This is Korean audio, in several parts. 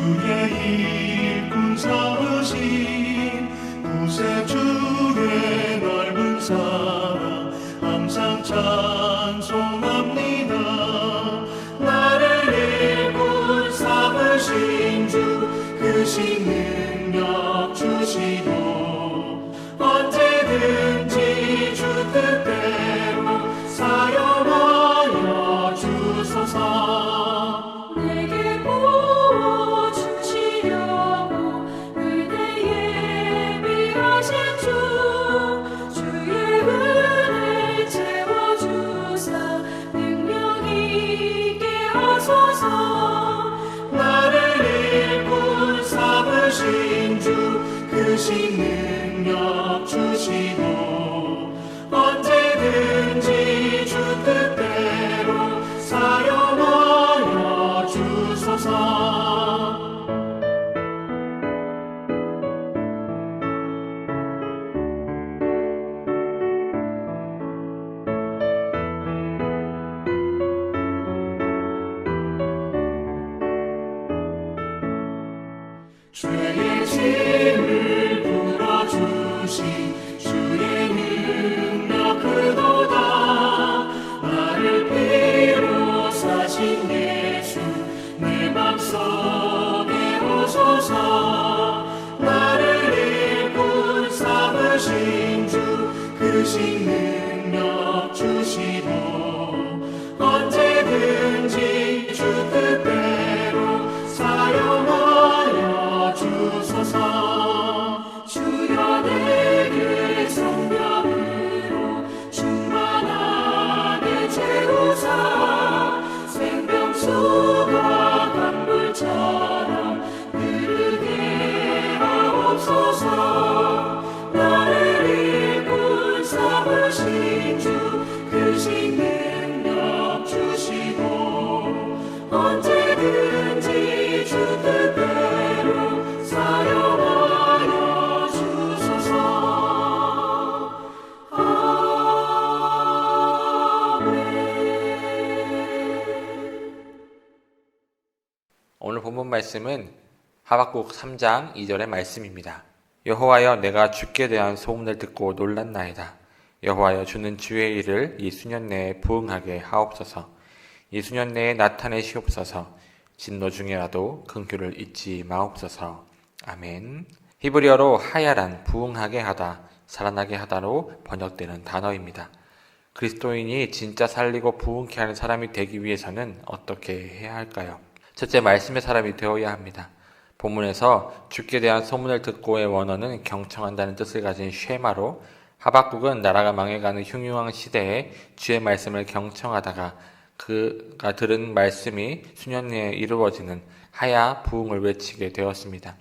주의 일꾼 삼으신 구세주의 넓은 사랑 항상 찬송합니다. 나를 일꾼 삼으신 주 크신 능력 주시고 언제든지 주 뜻대로 사용하여 주소서. 내게 부어주시려고 의대에 비하신 주의 은혜 채워주사 능력 있게 하소서. 나를 일꾼 삼으신 주 크신 능력 주시고 언제든지 주 뜻대로 사용하여 주소서. 죄의 짐을 풀어주신 주의 능력 크도다. 나를 피로 사신 예수 내 맘속에 오소서. 나를 일꾼 삼으신 주 크신 능력 주시고 언제든지 주 뜻대로 사용하여 주소서. 주여 내게 성령으로 충만하게 채우사 생명수가 강물처럼 흐르게 하옵소서. 나를 일꾼 삼으신 주 크신 능력 주시고 언제든지 주 뜻대로 사용하여 주소서. 오늘 본문 말씀은 하박국 3장 2절의 말씀입니다. 여호와여, 내가 주께 대한 소문을 듣고 놀랐나이다. 여호와여, 주는 주의 일을 이 수년 내에 부응하게 하옵소서. 이 수년 내에 나타내시옵소서. 진노 중에라도 긍휼을 잊지 마옵소서. 아멘. 히브리어로 하야란 부응하게 하다, 살아나게 하다로 번역되는 단어입니다. 그리스도인이 진짜 살리고 부응케 하는 사람이 되기 위해서는 어떻게 해야 할까요? 첫째, 말씀의 사람이 되어야 합니다. 본문에서 주께 대한 소문을 듣고의 원어는 경청한다는 뜻을 가진 쉐마로, 하박국은 나라가 망해가는 흉흉한 시대에 주의 말씀을 경청하다가 그가 들은 말씀이 수년 내에 이루어지는 하야 부응을 외치게 되었습니다.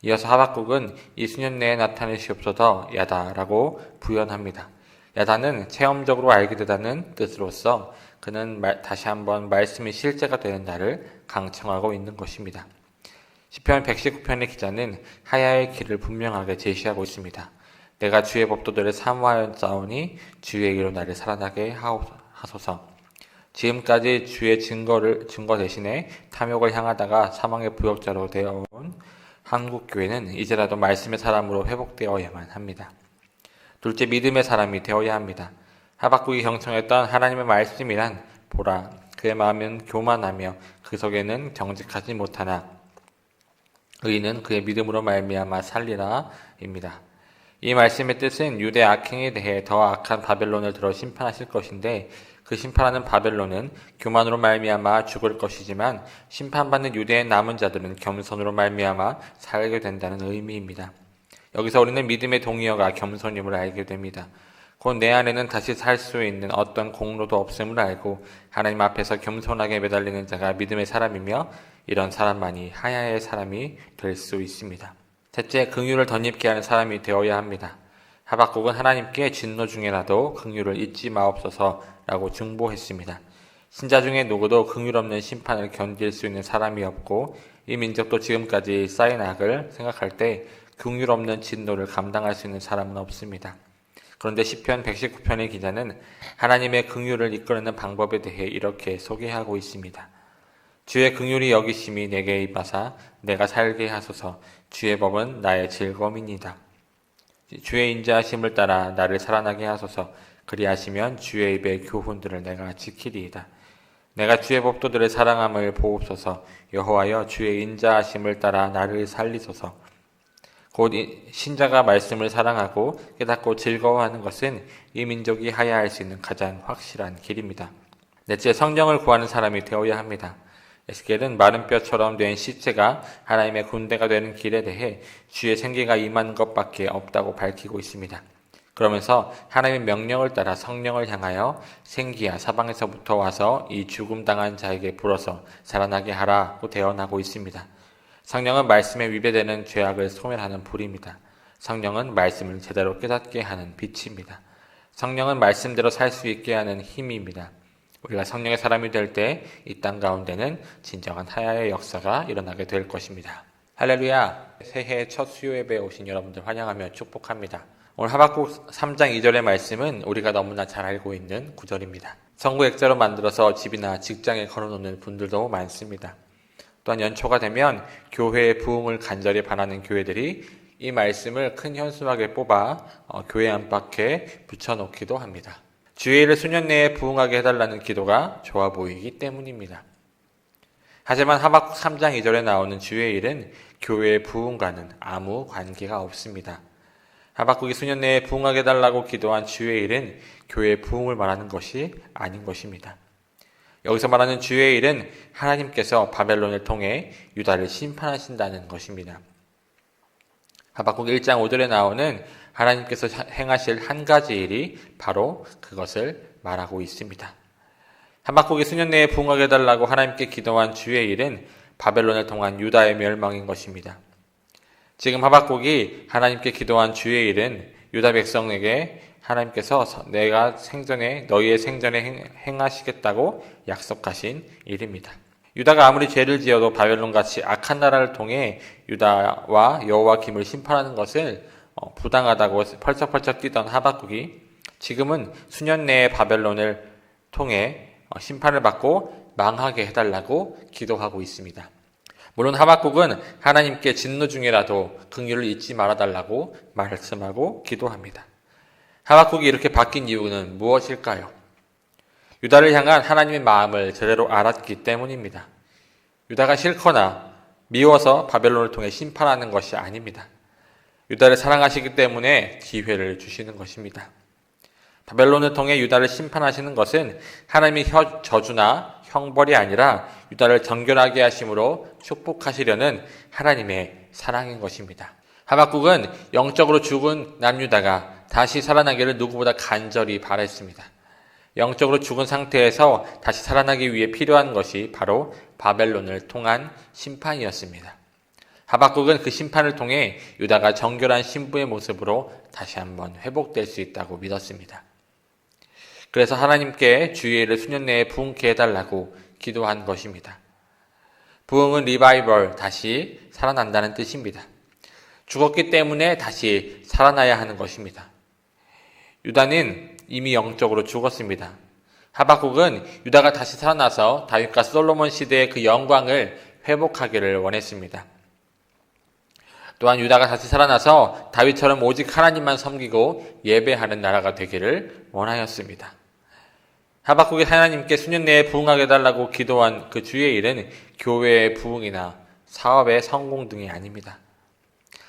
이어서 하박국은 이 수년 내에 나타내시옵소서 야다라고 부연합니다. 야다는 체험적으로 알게 되다는 뜻으로서 그는 다시 한번 말씀이 실제가 되는 날을 강청하고 있는 것입니다. 시편 119편의 기자는 하야의 길을 분명하게 제시하고 있습니다. 내가 주의 법도들을 사모하였사오니 주의 이로 나를 살아나게 하소서. 지금까지 주의 증거 대신에 탐욕을 향하다가 사망의 부역자로 되어온 한국교회는 이제라도 말씀의 사람으로 회복되어야만 합니다. 둘째, 믿음의 사람이 되어야 합니다. 하박국이 경청했던 하나님의 말씀이란 보라, 그의 마음은 교만하며 그 속에는 정직하지 못하나 의인은 그의 믿음으로 말미암아 살리라 입니다. 이 말씀의 뜻은 유대 악행에 대해 더 악한 바벨론을 들어 심판하실 것인데 그 심판하는 바벨론은 교만으로 말미암아 죽을 것이지만 심판받는 유대의 남은 자들은 겸손으로 말미암아 살게 된다는 의미입니다. 여기서 우리는 믿음의 동의어가 겸손임을 알게 됩니다. 곧 내 안에는 다시 살 수 있는 어떤 공로도 없음을 알고 하나님 앞에서 겸손하게 매달리는 자가 믿음의 사람이며 이런 사람만이 하야의 사람이 될 수 있습니다. 셋째, 긍휼을 덧입게 하는 사람이 되어야 합니다. 하박국은 하나님께 진노 중에라도 긍휼을 잊지 마옵소서라고 중보했습니다. 신자 중에 누구도 긍휼 없는 심판을 견딜 수 있는 사람이 없고 이 민족도 지금까지 쌓인 악을 생각할 때 긍휼 없는 진노를 감당할 수 있는 사람은 없습니다. 그런데 시편 119편의 기자는 하나님의 긍휼을 이끌어내는 방법에 대해 이렇게 소개하고 있습니다. 주의 긍휼이 여기심이 내게 임하사 내가 살게 하소서. 주의 법은 나의 즐거움이니이다. 주의 인자하심을 따라 나를 살아나게 하소서. 그리하시면 주의 입의 교훈들을 내가 지키리이다. 내가 주의 법도들을 사랑함을 보옵소서. 여호와여 주의 인자하심을 따라 나를 살리소서. 곧 신자가 말씀을 사랑하고 깨닫고 즐거워하는 것은 이 민족이 하야할 수 있는 가장 확실한 길입니다. 넷째, 성령을 구하는 사람이 되어야 합니다. 에스겔은 마른 뼈처럼 된 시체가 하나님의 군대가 되는 길에 대해 주의 생기가 임하는 것밖에 없다고 밝히고 있습니다. 그러면서 하나님의 명령을 따라 성령을 향하여 생기야 사방에서부터 와서 이 죽음당한 자에게 불어서 살아나게 하라고 대언하고 있습니다. 성령은 말씀에 위배되는 죄악을 소멸하는 불입니다. 성령은 말씀을 제대로 깨닫게 하는 빛입니다. 성령은 말씀대로 살 수 있게 하는 힘입니다. 우리가 성령의 사람이 될 때 이 땅 가운데는 진정한 하야의 역사가 일어나게 될 것입니다. 할렐루야! 새해 첫 수요 예배에 오신 여러분들 환영하며 축복합니다. 오늘 하박국 3장 2절의 말씀은 우리가 너무나 잘 알고 있는 구절입니다. 성구 액자로 만들어서 집이나 직장에 걸어놓는 분들도 많습니다. 또한 연초가 되면 교회의 부흥을 간절히 바라는 교회들이 이 말씀을 큰 현수막에 뽑아 교회 안팎에 붙여놓기도 합니다. 주의 일을 수년 내에 부흥하게 해달라는 기도가 좋아 보이기 때문입니다. 하지만 하박국 3장 2절에 나오는 주의 일은 교회의 부흥과는 아무 관계가 없습니다. 하박국이 수년 내에 부흥하게 해달라고 기도한 주의 일은 교회의 부흥을 말하는 것이 아닌 것입니다. 여기서 말하는 주의 일은 하나님께서 바벨론을 통해 유다를 심판하신다는 것입니다. 하박국 1장 5절에 나오는 하나님께서 행하실 한 가지 일이 바로 그것을 말하고 있습니다. 하박국이 수년 내에 부흥하게 해달라고 하나님께 기도한 주의 일은 바벨론을 통한 유다의 멸망인 것입니다. 지금 하박국이 하나님께 기도한 주의 일은 유다 백성에게 하나님께서 너희의 생전에 행하시겠다고 약속하신 일입니다. 유다가 아무리 죄를 지어도 바벨론같이 악한 나라를 통해 유다와 여호와김을 심판하는 것을 부당하다고 펄쩍펄쩍 뛰던 하박국이 지금은 수년 내에 바벨론을 통해 심판을 받고 망하게 해달라고 기도하고 있습니다. 물론 하박국은 하나님께 진노 중이라도 긍휼을 잊지 말아달라고 말씀하고 기도합니다. 하박국이 이렇게 바뀐 이유는 무엇일까요? 유다를 향한 하나님의 마음을 제대로 알았기 때문입니다. 유다가 싫거나 미워서 바벨론을 통해 심판하는 것이 아닙니다. 유다를 사랑하시기 때문에 기회를 주시는 것입니다. 바벨론을 통해 유다를 심판하시는 것은 하나님의 저주나 형벌이 아니라 유다를 정결하게 하심으로 축복하시려는 하나님의 사랑인 것입니다. 하박국은 영적으로 죽은 남유다가 다시 살아나기를 누구보다 간절히 바랬습니다. 영적으로 죽은 상태에서 다시 살아나기 위해 필요한 것이 바로 바벨론을 통한 심판이었습니다. 하박국은 그 심판을 통해 유다가 정결한 신부의 모습으로 다시 한번 회복될 수 있다고 믿었습니다. 그래서 하나님께 주의 일을 수년 내에 부흥케 해달라고 기도한 것입니다. 부흥은 리바이벌, 다시 살아난다는 뜻입니다. 죽었기 때문에 다시 살아나야 하는 것입니다. 유다는 이미 영적으로 죽었습니다. 하박국은 유다가 다시 살아나서 다윗과 솔로몬 시대의 그 영광을 회복하기를 원했습니다. 또한 유다가 다시 살아나서 다윗처럼 오직 하나님만 섬기고 예배하는 나라가 되기를 원하였습니다. 하박국이 하나님께 수년 내에 부흥하게 해달라고 기도한 그 주의 일은 교회의 부흥이나 사업의 성공 등이 아닙니다.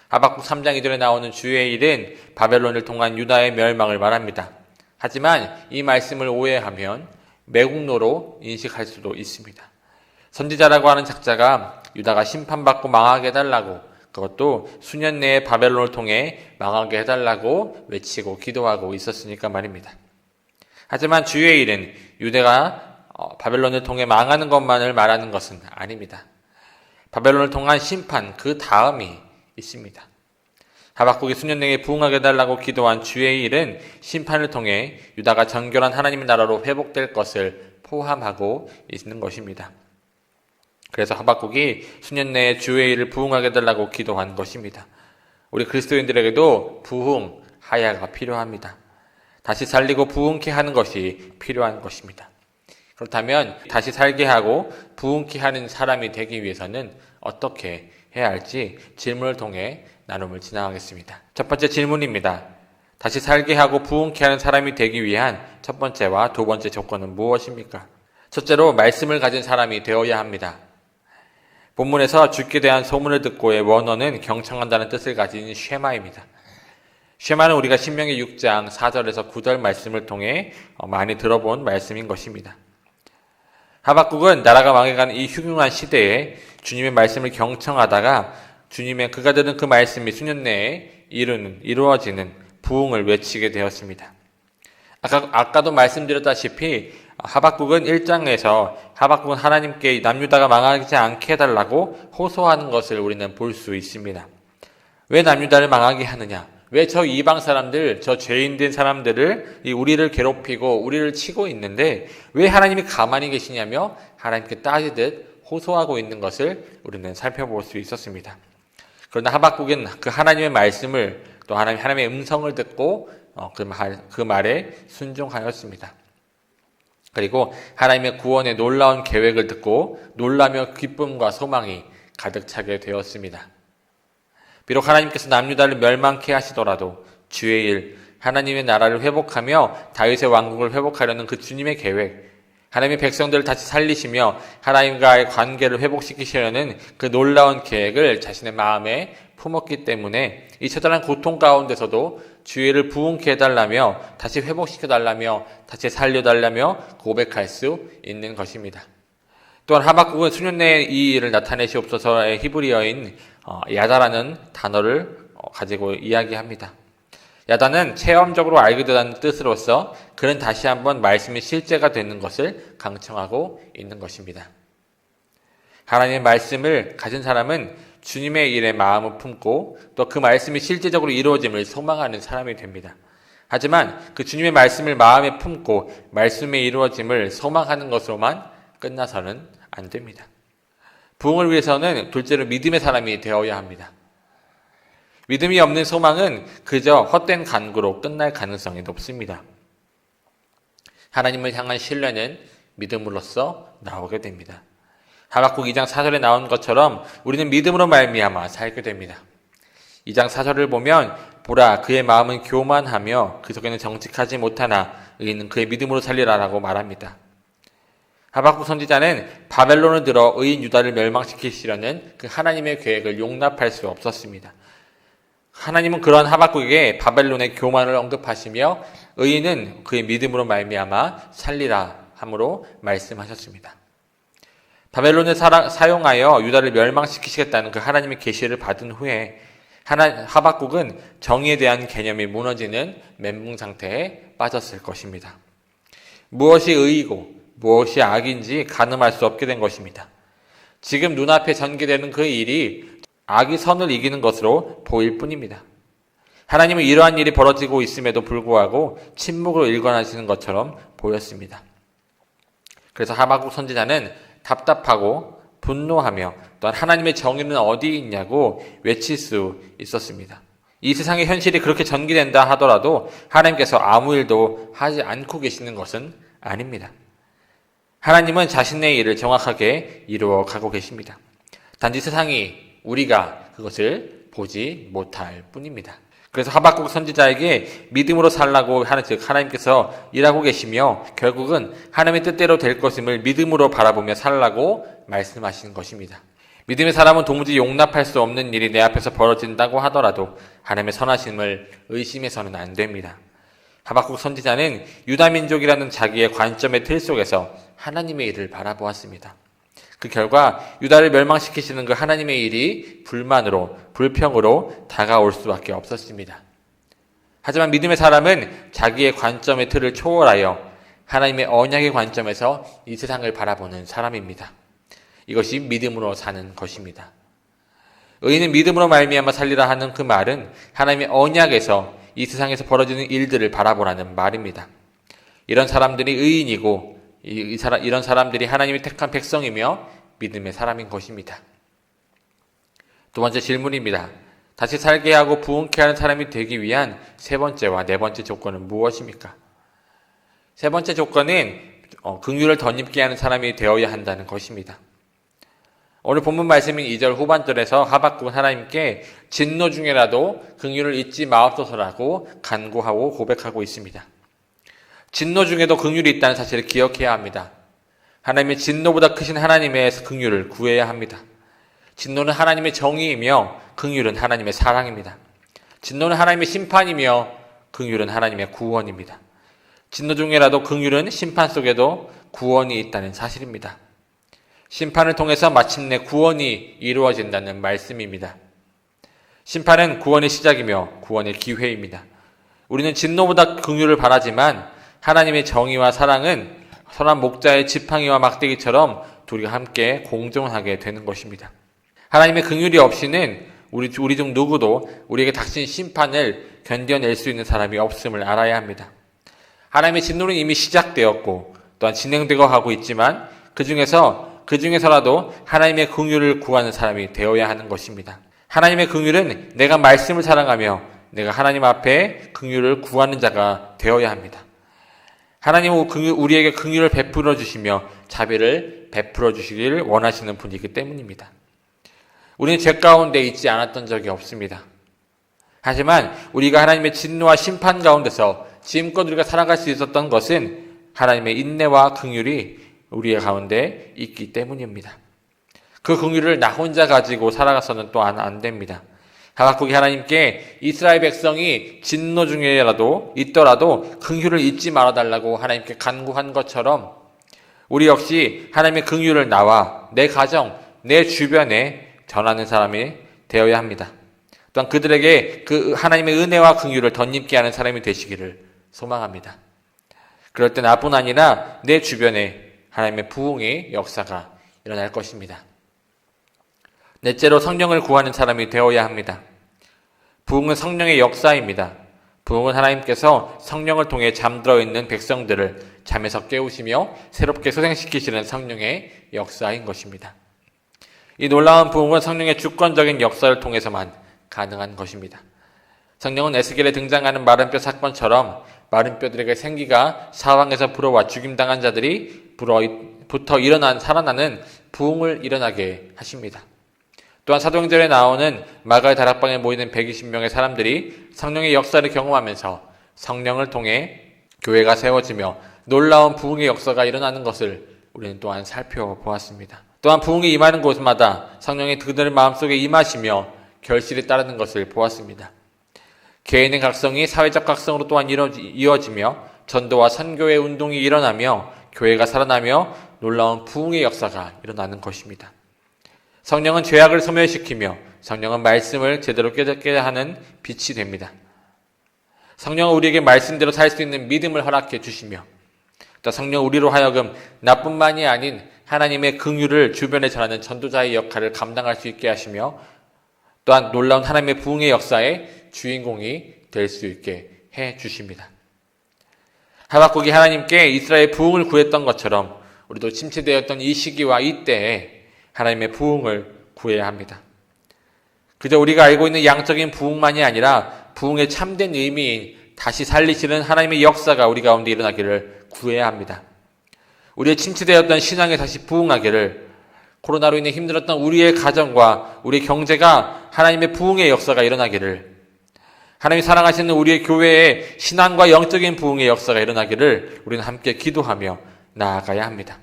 하박국 3장 2절에 나오는 주의 일은 바벨론을 통한 유다의 멸망을 말합니다. 하지만 이 말씀을 오해하면 매국노로 인식할 수도 있습니다. 선지자라고 하는 작자가 유다가 심판받고 망하게 해달라고, 그것도 수년 내에 바벨론을 통해 망하게 해달라고 외치고 기도하고 있었으니까 말입니다. 하지만 주의 일은 유다가 바벨론을 통해 망하는 것만을 말하는 것은 아닙니다. 바벨론을 통한 심판 그 다음이 있습니다. 하박국이 수년 내에 부흥하게 해달라고 기도한 주의 일은 심판을 통해 유다가 정결한 하나님의 나라로 회복될 것을 포함하고 있는 것입니다. 그래서 하박국이 수년 내에 주의 일을 부흥하게 해달라고 기도한 것입니다. 우리 그리스도인들에게도 부흥, 하야가 필요합니다. 다시 살리고 부흥케 하는 것이 필요한 것입니다. 그렇다면 다시 살게 하고 부흥케 하는 사람이 되기 위해서는 어떻게 해야 할지 질문을 통해 나눔을 진행하겠습니다. 첫 번째 질문입니다. 다시 살게 하고 부흥케 하는 사람이 되기 위한 첫 번째와 두 번째 조건은 무엇입니까? 첫째로 말씀을 가진 사람이 되어야 합니다. 본문에서 주께 대한 소문을 듣고의 원어는 경청한다는 뜻을 가진 쉐마입니다. 쉐마는 우리가 신명기 6장 4절에서 9절 말씀을 통해 많이 들어본 말씀인 것입니다. 하박국은 나라가 망해가는 이 흉흉한 시대에 주님의 말씀을 경청하다가 주님의 그가 들은 그 말씀이 수년 내에 이루어지는 부흥을 외치게 되었습니다. 아까도 말씀드렸다시피 하박국은 1장에서 하박국은 하나님께 남유다가 망하지 않게 해달라고 호소하는 것을 우리는 볼 수 있습니다. 왜 남유다를 망하게 하느냐? 왜 저 이방 사람들, 저 죄인된 사람들을 우리를 괴롭히고 우리를 치고 있는데 왜 하나님이 가만히 계시냐며 하나님께 따지듯 호소하고 있는 것을 우리는 살펴볼 수 있었습니다. 그러나 하박국은 그 하나님의 말씀을 또 하나님의 음성을 듣고 그 말에 순종하였습니다. 그리고 하나님의 구원의 놀라운 계획을 듣고 놀라며 기쁨과 소망이 가득 차게 되었습니다. 비록 하나님께서 남유다를 멸망케 하시더라도 주의 일, 하나님의 나라를 회복하며 다윗의 왕국을 회복하려는 그 주님의 계획, 하나님의 백성들을 다시 살리시며 하나님과의 관계를 회복시키시려는 그 놀라운 계획을 자신의 마음에 품었기 때문에 이 처절한 고통 가운데서도 주의 일을 부흥케 해달라며 다시 회복시켜달라며 다시 살려달라며 고백할 수 있는 것입니다. 또한 하박국은 수년 내에 이 일을 나타내시옵소서의 히브리어인 야다라는 단어를 가지고 이야기합니다. 야다는 체험적으로 알게 되다는 뜻으로서 그는 다시 한번 말씀이 실제가 되는 것을 강청하고 있는 것입니다. 하나님의 말씀을 가진 사람은 주님의 일에 마음을 품고 또 그 말씀이 실제적으로 이루어짐을 소망하는 사람이 됩니다. 하지만 그 주님의 말씀을 마음에 품고 말씀의 이루어짐을 소망하는 것으로만 끝나서는 안 됩니다. 부흥을 위해서는 둘째로 믿음의 사람이 되어야 합니다. 믿음이 없는 소망은 그저 헛된 간구로 끝날 가능성이 높습니다. 하나님을 향한 신뢰는 믿음으로써 나오게 됩니다. 하박국 2장 4절에 나온 것처럼 우리는 믿음으로 말미암아 살게 됩니다. 2장 4절을 보면 보라 그의 마음은 교만하며 그 속에는 정직하지 못하나 의인은 그의 믿음으로 살리라라고 말합니다. 하박국 선지자는 바벨론을 들어 의인 유다를 멸망시키시려는 그 하나님의 계획을 용납할 수 없었습니다. 하나님은 그러한 하박국에게 바벨론의 교만을 언급하시며 의인은 그의 믿음으로 말미암아 살리라 함으로 말씀하셨습니다. 바벨론을 사용하여 유다를 멸망시키시겠다는 그 하나님의 계시를 받은 후에 하박국은 정의에 대한 개념이 무너지는 멘붕 상태에 빠졌을 것입니다. 무엇이 의이고 무엇이 악인지 가늠할 수 없게 된 것입니다. 지금 눈앞에 전개되는 그 일이 악이 선을 이기는 것으로 보일 뿐입니다. 하나님은 이러한 일이 벌어지고 있음에도 불구하고 침묵으로 일관하시는 것처럼 보였습니다. 그래서 하박국 선지자는 답답하고 분노하며 또한 하나님의 정의는 어디 있냐고 외칠 수 있었습니다. 이 세상의 현실이 그렇게 전개된다 하더라도 하나님께서 아무 일도 하지 않고 계시는 것은 아닙니다. 하나님은 자신의 일을 정확하게 이루어 가고 계십니다. 단지 세상이 우리가 그것을 보지 못할 뿐입니다. 그래서 하박국 선지자에게 믿음으로 살라고 하는 즉 하나님께서 일하고 계시며 결국은 하나님의 뜻대로 될 것임을 믿음으로 바라보며 살라고 말씀하시는 것입니다. 믿음의 사람은 도무지 용납할 수 없는 일이 내 앞에서 벌어진다고 하더라도 하나님의 선하심을 의심해서는 안 됩니다. 하박국 선지자는 유다 민족이라는 자기의 관점의 틀 속에서 하나님의 일을 바라보았습니다. 그 결과 유다를 멸망시키시는 그 하나님의 일이 불만으로 불평으로 다가올 수밖에 없었습니다. 하지만 믿음의 사람은 자기의 관점의 틀을 초월하여 하나님의 언약의 관점에서 이 세상을 바라보는 사람입니다. 이것이 믿음으로 사는 것입니다. 의인은 믿음으로 말미암아 살리라 하는 그 말은 하나님의 언약에서 이 세상에서 벌어지는 일들을 바라보라는 말입니다. 이런 사람들이 의인이고 이런 사람들이 하나님이 택한 백성이며 믿음의 사람인 것입니다. 두 번째 질문입니다. 다시 살게 하고 부흥케 하는 사람이 되기 위한 세 번째와 네 번째 조건은 무엇입니까? 세 번째 조건은 긍휼을 덧입게 하는 사람이 되어야 한다는 것입니다. 오늘 본문 말씀인 2절 후반절에서 하박국은 하나님께 진노 중에라도 긍휼을 잊지 마옵소서라고 간구하고 고백하고 있습니다. 진노 중에도 긍휼이 있다는 사실을 기억해야 합니다. 하나님의 진노보다 크신 하나님의 긍휼을 구해야 합니다. 진노는 하나님의 정의이며 긍휼은 하나님의 사랑입니다. 진노는 하나님의 심판이며 긍휼은 하나님의 구원입니다. 진노 중에라도 긍휼은 심판 속에도 구원이 있다는 사실입니다. 심판을 통해서 마침내 구원이 이루어진다는 말씀입니다. 심판은 구원의 시작이며 구원의 기회입니다. 우리는 진노보다 긍휼을 바라지만 하나님의 정의와 사랑은 선한 목자의 지팡이와 막대기처럼 둘이 함께 공존하게 되는 것입니다. 하나님의 긍휼이 없이는 우리 중 누구도 우리에게 닥친 심판을 견뎌낼 수 있는 사람이 없음을 알아야 합니다. 하나님의 진노는 이미 시작되었고 또한 진행되고 하고 있지만 그 중에서라도 하나님의 긍휼을 구하는 사람이 되어야 하는 것입니다. 하나님의 긍휼은 내가 말씀을 사랑하며 내가 하나님 앞에 긍휼을 구하는 자가 되어야 합니다. 하나님은 우리에게 긍휼을 베풀어 주시며 자비를 베풀어 주시기를 원하시는 분이기 때문입니다. 우리는 죄 가운데 있지 않았던 적이 없습니다. 하지만 우리가 하나님의 진노와 심판 가운데서 지금껏 우리가 살아갈 수 있었던 것은 하나님의 인내와 긍휼이 우리의 가운데 있기 때문입니다. 그 긍휼을 나 혼자 가지고 살아가서는 또한 안 됩니다. 하박국이 하나님께 이스라엘 백성이 진노 중에라도 있더라도 긍휼을 잊지 말아달라고 하나님께 간구한 것처럼 우리 역시 하나님의 긍휼을 나와 내 가정, 내 주변에 전하는 사람이 되어야 합니다. 또한 그들에게 그 하나님의 은혜와 긍휼을 덧입게 하는 사람이 되시기를 소망합니다. 그럴 때 나뿐 아니라 내 주변에 하나님의 부흥의 역사가 일어날 것입니다. 넷째로 성령을 구하는 사람이 되어야 합니다. 부흥은 성령의 역사입니다. 부흥은 하나님께서 성령을 통해 잠들어 있는 백성들을 잠에서 깨우시며 새롭게 소생시키시는 성령의 역사인 것입니다. 이 놀라운 부흥은 성령의 주권적인 역사를 통해서만 가능한 것입니다. 성령은 에스겔에 등장하는 마른 뼈 사건처럼 마른 뼈들에게 생기가 사방에서 불어와 죽임당한 자들이 부터 살아나는 부흥을 일어나게 하십니다. 또한 사도행전에 나오는 마가의 다락방에 모이는 120명의 사람들이 성령의 역사를 경험하면서 성령을 통해 교회가 세워지며 놀라운 부흥의 역사가 일어나는 것을 우리는 또한 살펴보았습니다. 또한 부흥이 임하는 곳마다 성령이 그들의 마음속에 임하시며 결실이 따르는 것을 보았습니다. 개인의 각성이 사회적 각성으로 또한 이어지며 전도와 선교의 운동이 일어나며 교회가 살아나며 놀라운 부흥의 역사가 일어나는 것입니다. 성령은 죄악을 소멸시키며 성령은 말씀을 제대로 깨닫게 하는 빛이 됩니다. 성령은 우리에게 말씀대로 살 수 있는 믿음을 허락해 주시며 또 성령은 우리로 하여금 나뿐만이 아닌 하나님의 긍휼을 주변에 전하는 전도자의 역할을 감당할 수 있게 하시며 또한 놀라운 하나님의 부흥의 역사의 주인공이 될 수 있게 해 주십니다. 하박국이 하나님께 이스라엘 부흥을 구했던 것처럼 우리도 침체되었던 이 시기와 이때에 하나님의 부흥을 구해야 합니다. 그저 우리가 알고 있는 양적인 부흥만이 아니라 부흥의 참된 의미인 다시 살리시는 하나님의 역사가 우리 가운데 일어나기를 구해야 합니다. 우리의 침체되었던 신앙이 다시 부흥하기를, 코로나로 인해 힘들었던 우리의 가정과 우리의 경제가 하나님의 부흥의 역사가 일어나기를, 하나님이 사랑하시는 우리의 교회의 신앙과 영적인 부흥의 역사가 일어나기를 우리는 함께 기도하며 나아가야 합니다.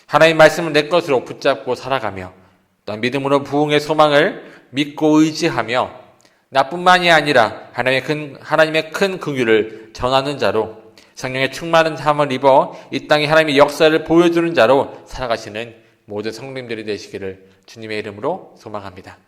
하나님의 말씀을 내 것으로 붙잡고 살아가며 또한 믿음으로 부흥의 소망을 믿고 의지하며 나뿐만이 아니라 하나님의 큰 긍휼을 전하는 자로 성령의 충만한 삶을 입어 이 땅에 하나님의 역사를 보여주는 자로 살아가시는 모든 성도님들이 되시기를 주님의 이름으로 소망합니다.